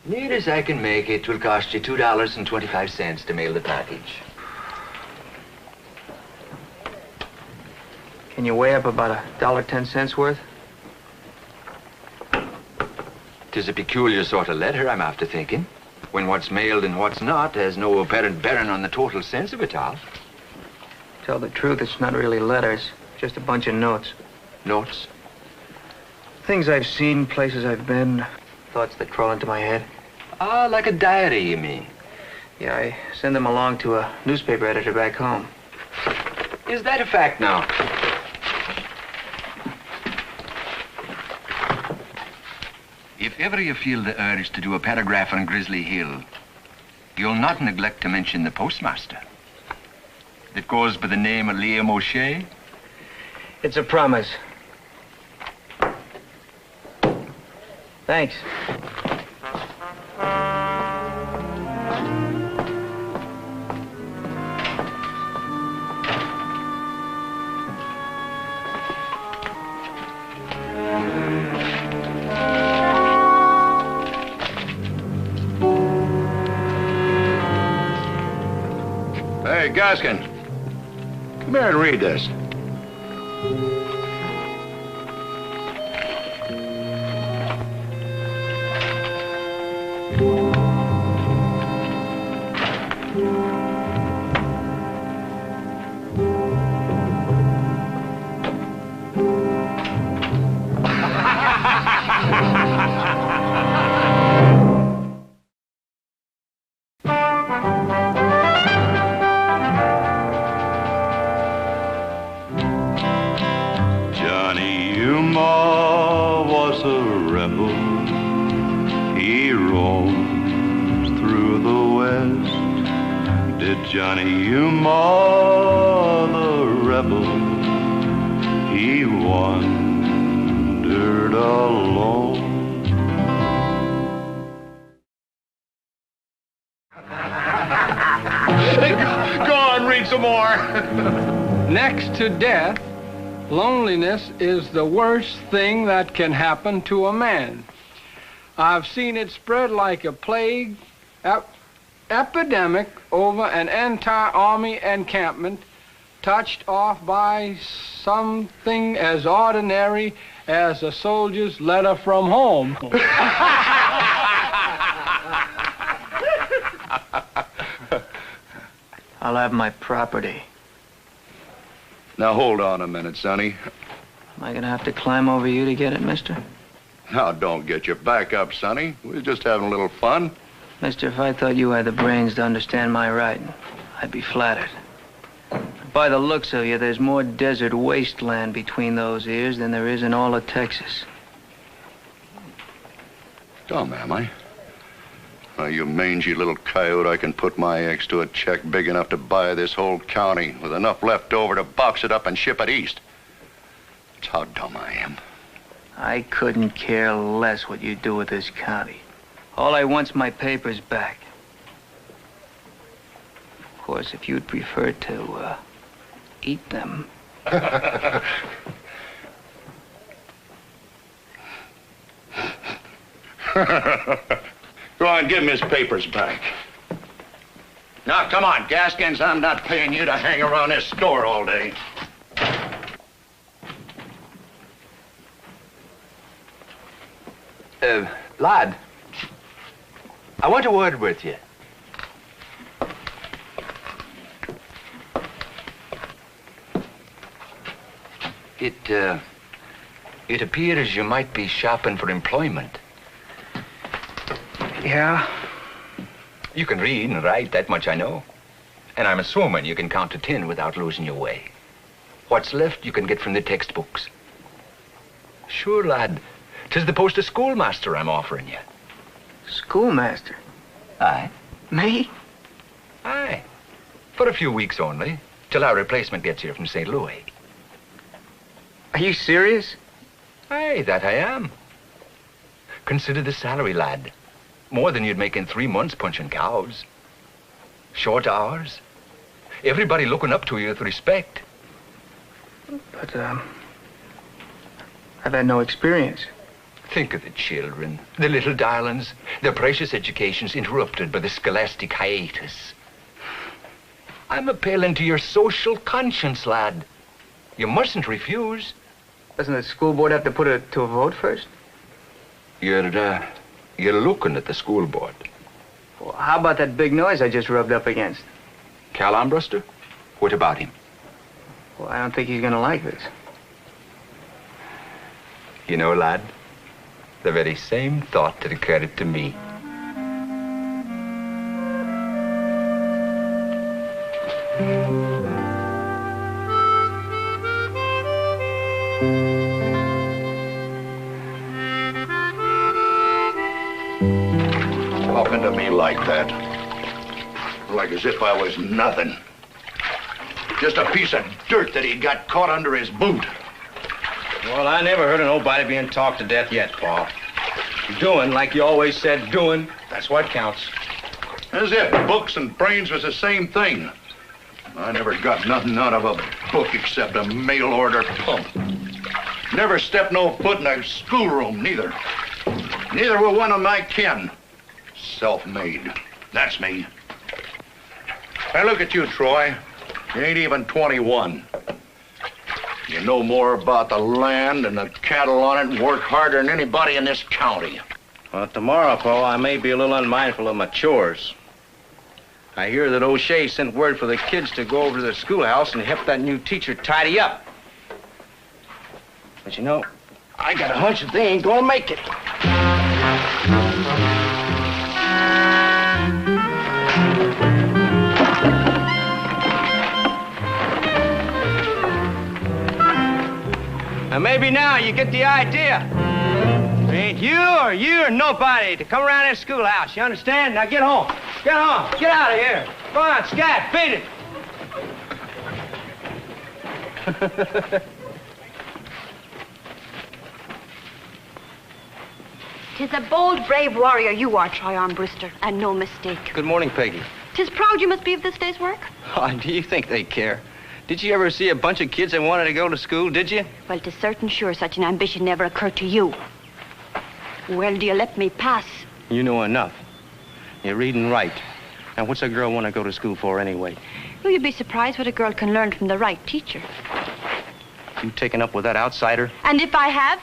Near as I can make it, will cost you $2.25 to mail the package. Can you weigh up about $1.10 worth? 'Tis a peculiar sort of letter, I'm after thinking. When what's mailed and what's not has no apparent bearing on the total sense of it all. Tell the truth, it's not really letters, just a bunch of notes. Notes? Things I've seen, places I've been, thoughts that crawl into my head. Ah, like a diary, you mean? Yeah, I send them along to a newspaper editor back home. Is that a fact now? If ever you feel the urge to do a paragraph on Grizzly Hill, you'll not neglect to mention the postmaster. That goes by the name of Liam O'Shea. It's a promise. Thanks. Hey, Gaskin, come here and read this. Johnny Yuma was a rebel. He roamed through the west. Did Johnny Yuma the rebel? He wandered alone. Go on, read some more. Next to death, loneliness is the worst thing that can happen to a man. I've seen it spread like a plague, epidemic over an entire army encampment, touched off by something as ordinary as a soldier's letter from home. I'll have my property. Now, hold on a minute, Sonny. Am I gonna have to climb over you to get it, mister? Now, don't get your back up, Sonny. We're just having a little fun. Mister, if I thought you had the brains to understand my writing, I'd be flattered. By the looks of you, there's more desert wasteland between those ears than there is in all of Texas. Dumb, am I? Well, you mangy little coyote, I can put my ex to a check big enough to buy this whole county with enough left over to box it up and ship it east. That's how dumb I am. I couldn't care less what you do with this county. All I want's my papers back. Of course, if you'd prefer to, eat them. Go on, give him his papers back. Now, come on, Gaskins. I'm not paying you to hang around this store all day. Lad, I want a word with you. It appears you might be shopping for employment. Yeah? You can read and write, that much I know. And I'm assuming you can count to 10 without losing your way. What's left you can get from the textbooks. Sure, lad. 'Tis the post of schoolmaster I'm offering you. Schoolmaster? Aye. Me? Aye. For a few weeks only, till our replacement gets here from St. Louis. Are you serious? Aye, that I am. Consider the salary, lad. More than you'd make in 3 months punching cows. Short hours. Everybody looking up to you with respect. But, I've had no experience. Think of the children, the little darlings, their precious educations interrupted by the scholastic hiatus. I'm appealing to your social conscience, lad. You mustn't refuse. Doesn't the school board have to put it to a vote first? You're looking at the school board. Well, how about that big noise I just rubbed up against? Cal Armbruster? What about him? Well, I don't think he's gonna like this. You know, lad, the very same thought that occurred to me. Talking to me like that. Like as if I was nothing. Just a piece of dirt that he got caught under his boot. Well, I never heard of nobody being talked to death yet, Paul. Doing, like you always said, doing, that's what counts. As if books and brains was the same thing. I never got nothing out of a book except a mail order pump. Never stepped no foot in a schoolroom, neither. Neither were one of my kin. Self-made. That's me. Now look at you, Troy. You ain't even 21. You know more about the land and the cattle on it and work harder than anybody in this county. Well, tomorrow, Paul, I may be a little unmindful of my chores. I hear that O'Shea sent word for the kids to go over to the schoolhouse and help that new teacher tidy up. But you know, I got a hunch that they ain't gonna make it. And maybe now you get the idea. It ain't you or nobody to come around this schoolhouse, you understand? Now get home. Get home. Get out of here. Go on, scat, beat it. 'Tis a bold, brave warrior you are, Troy Armbruster, and no mistake. Good morning, Peggy. 'Tis proud you must be of this day's work. Oh, do you think they care? Did you ever see a bunch of kids that wanted to go to school, did you? Well, 'tis certain sure such an ambition never occurred to you. Well, do you let me pass? You know enough. You read and write. Now, what's a girl want to go to school for anyway? Oh, you'd be surprised what a girl can learn from the right teacher. You taken up with that outsider? And if I have?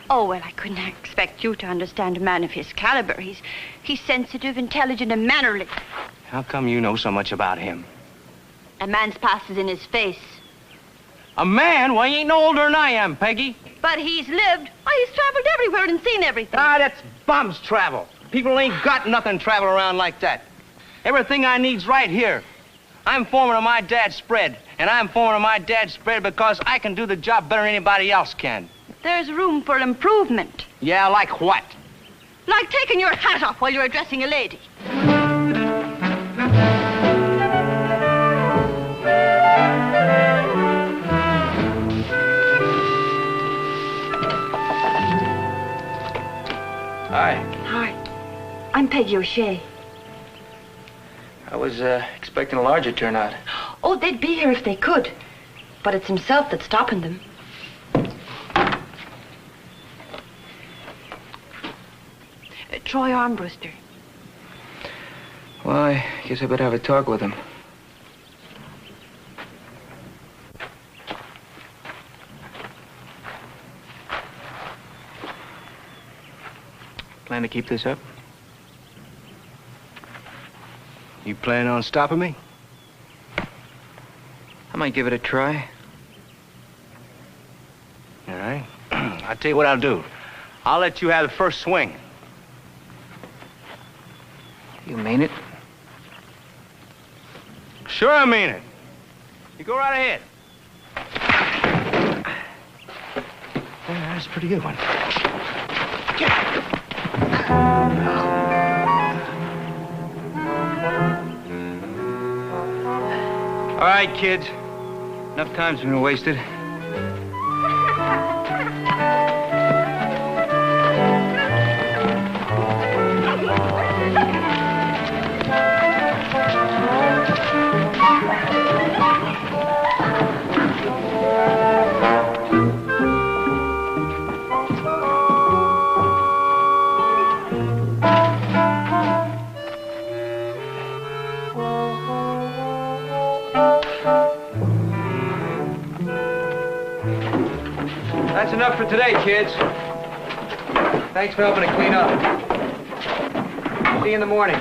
Oh, well, I couldn't expect you to understand a man of his caliber. He's sensitive, intelligent, and mannerly. How come you know so much about him? A man's past is in his face. A man? Well, he ain't no older than I am, Peggy. But he's lived. Why, he's traveled everywhere and seen everything. Ah, that's bums travel. People ain't got nothing travel around like that. Everything I need's right here. I'm foreman of my dad's spread, and I'm foreman of my dad's spread because I can do the job better than anybody else can. There's room for improvement. Yeah, like what? Like taking your hat off while you're addressing a lady. Hi. Hi. I'm Peggy O'Shea. I was expecting a larger turnout. Oh, they'd be here if they could. But it's himself that's stopping them. Troy Armbruster. Well, I guess I better have a talk with him. Plan to keep this up? You planning on stopping me? I might give it a try. All right. I'll tell you what I'll do. I'll let you have the first swing. You mean it? Sure I mean it. You go right ahead. Yeah, that's a pretty good one. All right, kids. Enough time's been wasted. enough for today, kids. Thanks for helping to clean up. See you in the morning.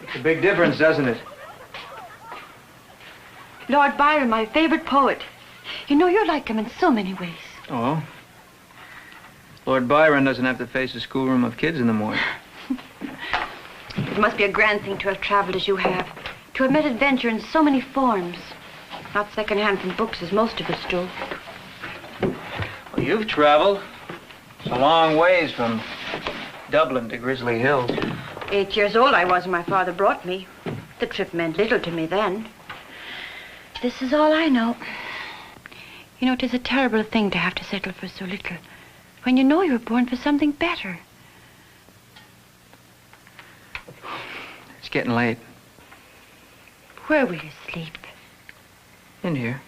Makes a big difference, doesn't it? Lord Byron, my favorite poet. You know, you're like him in so many ways. Oh? Lord Byron doesn't have to face a schoolroom of kids in the morning. It must be a grand thing to have traveled as you have, to have met adventure in so many forms. Not secondhand from books as most of us do. Well, you've traveled. It's a long ways from Dublin to Grizzly Hills. 8 years old I was when my father brought me. The trip meant little to me then. This is all I know. You know, it is a terrible thing to have to settle for so little, when you know you were born for something better. It's getting late. Where will you sleep? In here.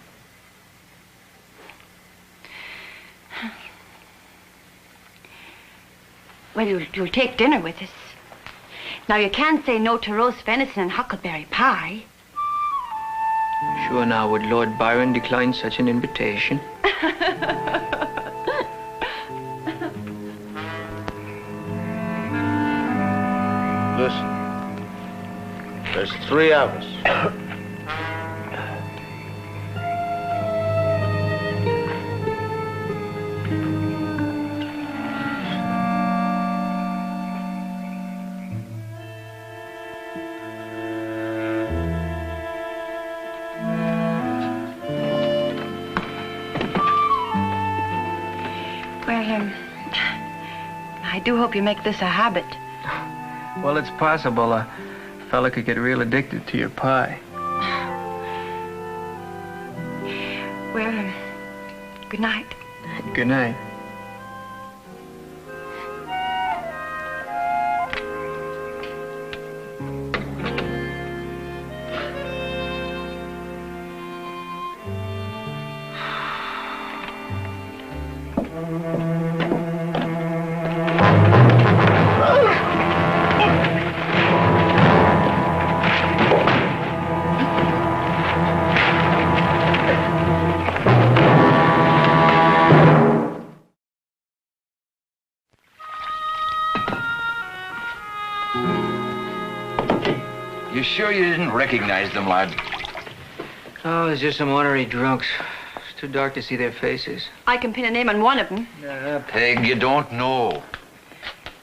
Well, you'll take dinner with us. Now, you can't say no to roast venison and huckleberry pie. Sure now, would Lord Byron decline such an invitation? Listen, there's 3 of us. I do hope you make this a habit. Well, it's possible a fella could get real addicted to your pie. Well, good night. Good night. You sure you didn't recognize them, lad? Oh, there's just some ornery drunks. It's too dark to see their faces. I can pin a name on one of them. Peg, you don't know.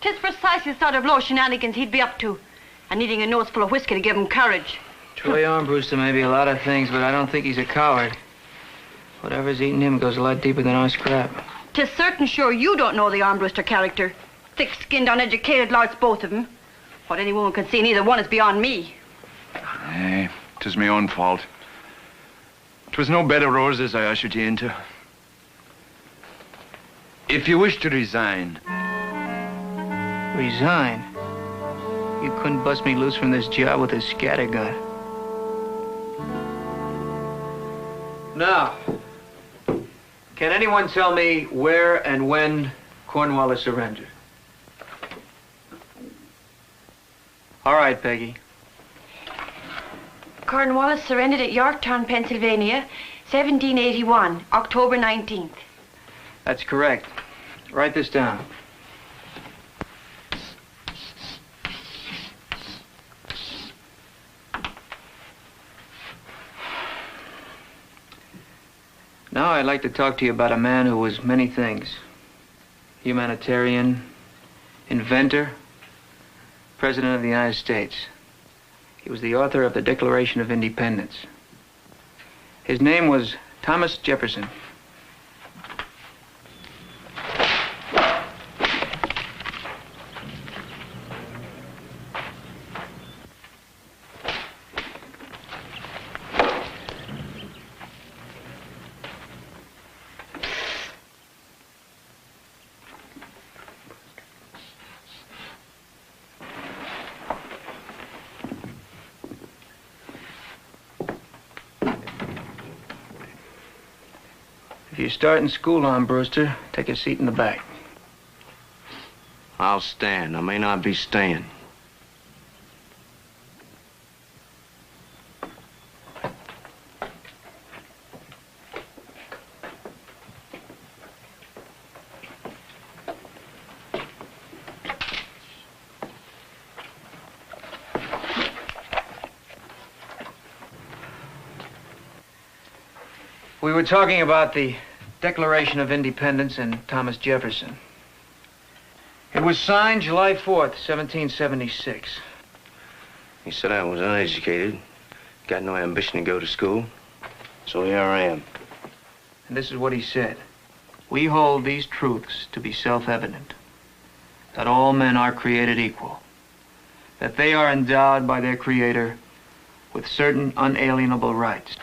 'Tis precisely the sort of low shenanigans he'd be up to. And needing a nose full of whiskey to give him courage. Troy Armbruster may be a lot of things, but I don't think he's a coward. Whatever's eating him goes a lot deeper than our scrap. 'Tis certain sure you don't know the Armbruster character. Thick-skinned, uneducated larks, both of them. What any woman could see in either one is beyond me. Aye, 'tis my own fault. 'Twas no bed of roses I ushered you into. If you wish to resign... Resign? You couldn't bust me loose from this job with a scattergun. Now, can anyone tell me where and when Cornwallis surrendered? All right, Peggy. Cornwallis surrendered at Yorktown, Pennsylvania, 1781, October 19th. That's correct. Write this down. Now I'd like to talk to you about a man who was many things. Humanitarian, inventor, President of the United States. He was the author of the Declaration of Independence. His name was Thomas Jefferson. If you're starting school, Armbruster, take a seat in the back. I'll stand. I may not be staying. We were talking about the Declaration of Independence and Thomas Jefferson. It was signed July 4th, 1776. He said I was uneducated, got no ambition to go to school, so here I am. And this is what he said. We hold these truths to be self-evident, that all men are created equal, that they are endowed by their Creator with certain unalienable rights.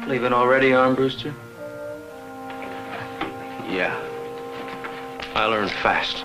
Leaving already, Armbruster? Yeah. I learned fast.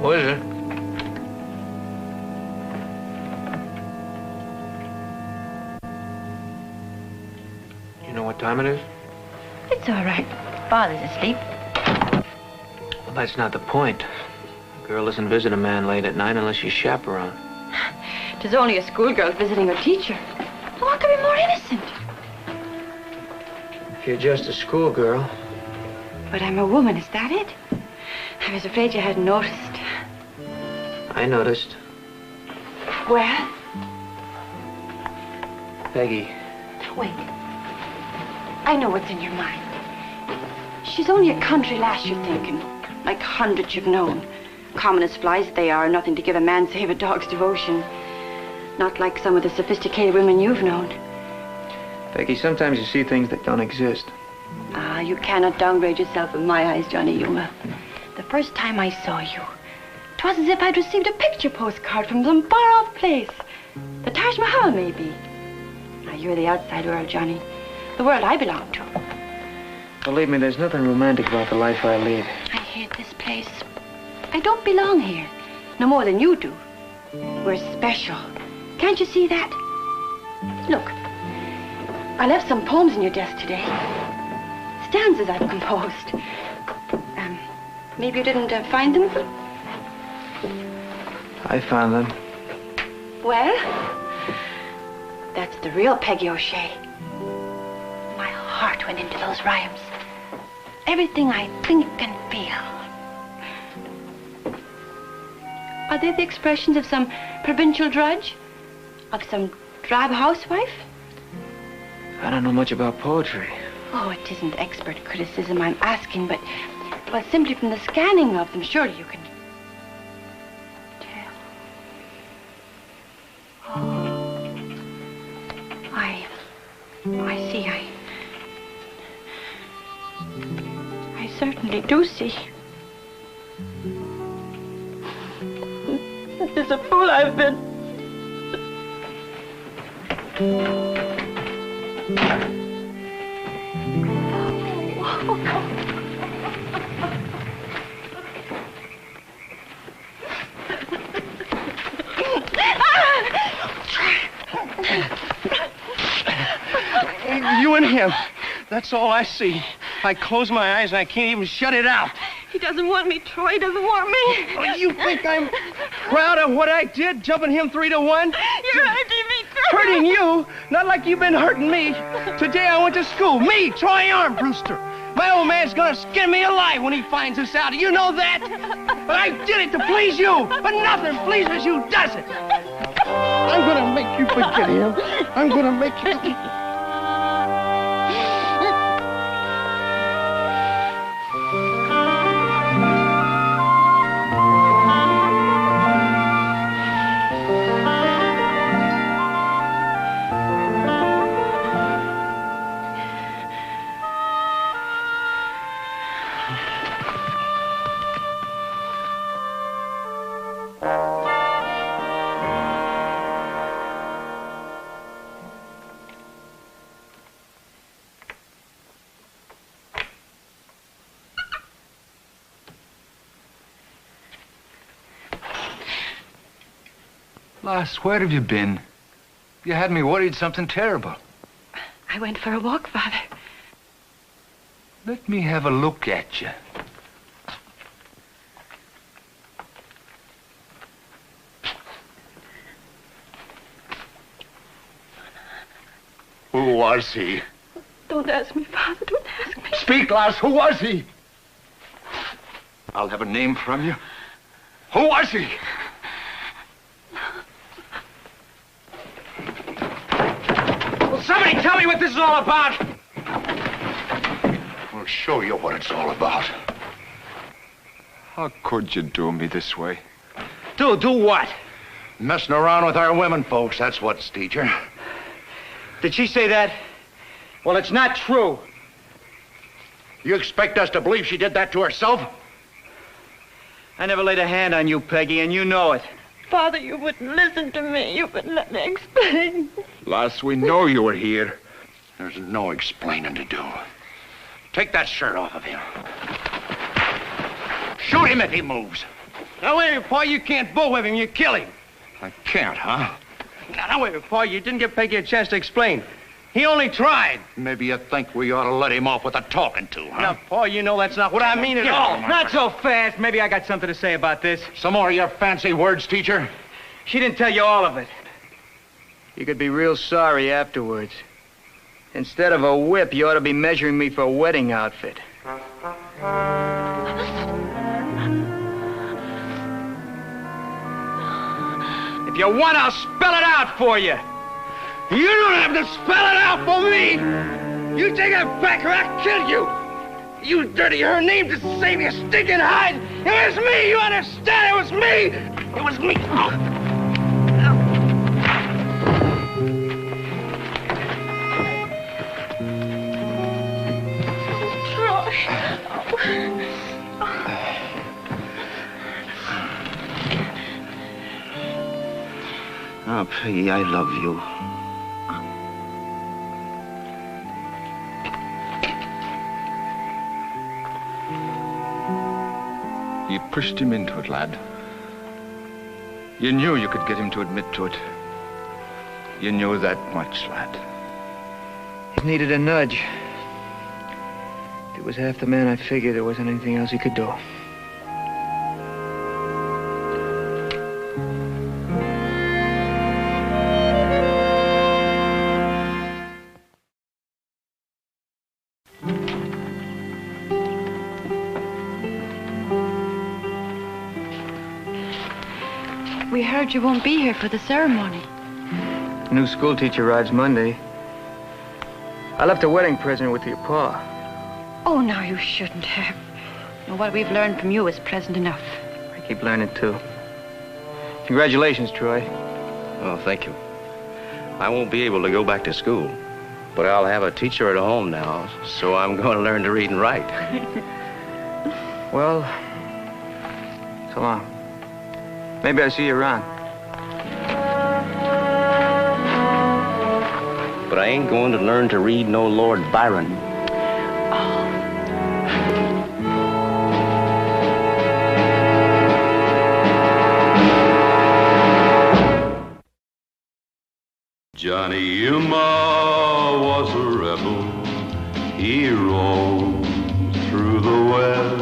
What is it? You know what time it is? It's all right. Father's asleep. Well, that's not the point. A girl doesn't visit a man late at night unless she's chaperoned. Tis only a schoolgirl visiting her teacher. What could be more innocent? If you're just a schoolgirl. But I'm a woman, is that it? I was afraid you hadn't noticed. I noticed. Well? Peggy. Wait. I know what's in your mind. She's only a country lass, you're thinking. Like hundreds you've known. Common as flies they are, nothing to give a man save a dog's devotion. Not like some of the sophisticated women you've known. Peggy, sometimes you see things that don't exist. Ah, you cannot downgrade yourself in my eyes, Johnny Yuma. The first time I saw you, 'twas as if I'd received a picture postcard from some far-off place. The Taj Mahal, maybe. Now, you're the outside world, Johnny. The world I belong to. Believe me, there's nothing romantic about the life I lead. I hate this place. I don't belong here. No more than you do. We're special. Can't you see that? Look, I left some poems in your desk today. Stanzas I've composed. Maybe you didn't find them? I found them. Well, that's the real Peggy O'Shea. My heart went into those rhymes. Everything I think and feel. Are they the expressions of some provincial drudge? Of some drab housewife? I don't know much about poetry. Oh, it isn't expert criticism I'm asking, but, well, simply from the scanning of them, surely you can tell. Oh, I see. I certainly do see. What is a fool I've been. You and him. That's all I see. I close my eyes and I can't even shut it out. He doesn't want me, Troy. He doesn't want me. Oh, you think I'm proud of what I did, jumping him 3-1? You're hurting me, Troy. Hurting you? Not like you've been hurting me. Today I went to school. Me, Troy Armbruster. My old man's gonna skin me alive when he finds this out. Do you know that? But I did it to please you. But nothing pleases you, does it? I'm gonna make you forget him. I'm gonna make you... Lass, where have you been? You had me worried something terrible. I went for a walk, Father. Let me have a look at you. Who was he? Don't ask me, Father. Don't ask me. Speak, lass. Who was he? I'll have a name from you. Who was he? Will somebody tell me what this is all about? We'll show you what it's all about. How could you do me this way? Do what? Messing around with our women folks, that's what's, teacher. Did she say that? Well, it's not true. You expect us to believe she did that to herself? I never laid a hand on you, Peggy, and you know it. Father, you wouldn't listen to me. You wouldn't let me explain. Lass, we know you were here. There's no explaining to do. Take that shirt off of him. Shoot him if he moves. Now, wait a minute, Paul. You can't bullwhip him. You kill him. I can't, huh? Now, wait a minute, Paul. You didn't give Peggy a chance to explain. He only tried. Maybe you think we ought to let him off with a talking to, huh? Now, Paul, you know that's not what I mean at all. Not so fast. Maybe I got something to say about this. Some more of your fancy words, teacher? She didn't tell you all of it. You could be real sorry afterwards. Instead of a whip, you ought to be measuring me for a wedding outfit. If you want, I'll spell it out for you. You don't have to spell it out for me. You take it back or I'll kill you. You dirty her name to save your stinking hide. It was me, you understand? It was me. It was me. Oh, Peggy, I love you. You pushed him into it, lad. You knew you could get him to admit to it. You knew that much, lad. He needed a nudge. If he was half the man I figured, there wasn't anything else he could do. We heard you won't be here for the ceremony. The new school teacher rides Monday. I left a wedding present with your pa. Oh, now you shouldn't have. Well, what we've learned from you is pleasant enough. I keep learning, too. Congratulations, Troy. Oh, thank you. I won't be able to go back to school, but I'll have a teacher at home now, so I'm going to learn to read and write. Well, so long. Maybe I'll see you around. But I ain't going to learn to read no Lord Byron. Johnny Yuma was a rebel. He roamed through the West.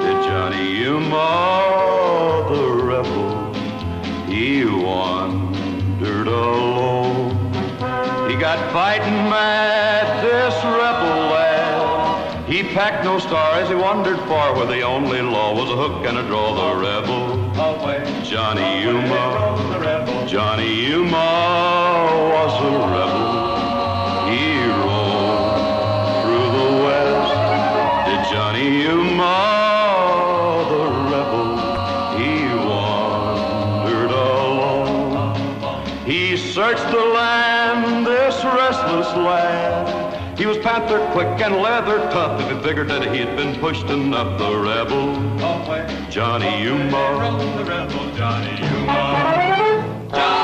Did Johnny Yuma, the rebel, he wandered alone. He got fighting mad, this rebel lad. He packed no star as he wandered far, where the only law was a hook and a draw. The rebel, Johnny Yuma, Johnny Yuma was a rebel. He rode through the west. Did Johnny Yuma, the rebel, he wandered alone. He searched the land, this restless land. He was panther quick and leather tough. If he figured that he'd been pushed enough, the rebel, Johnny Yuma, the rebel, Johnny Yuma.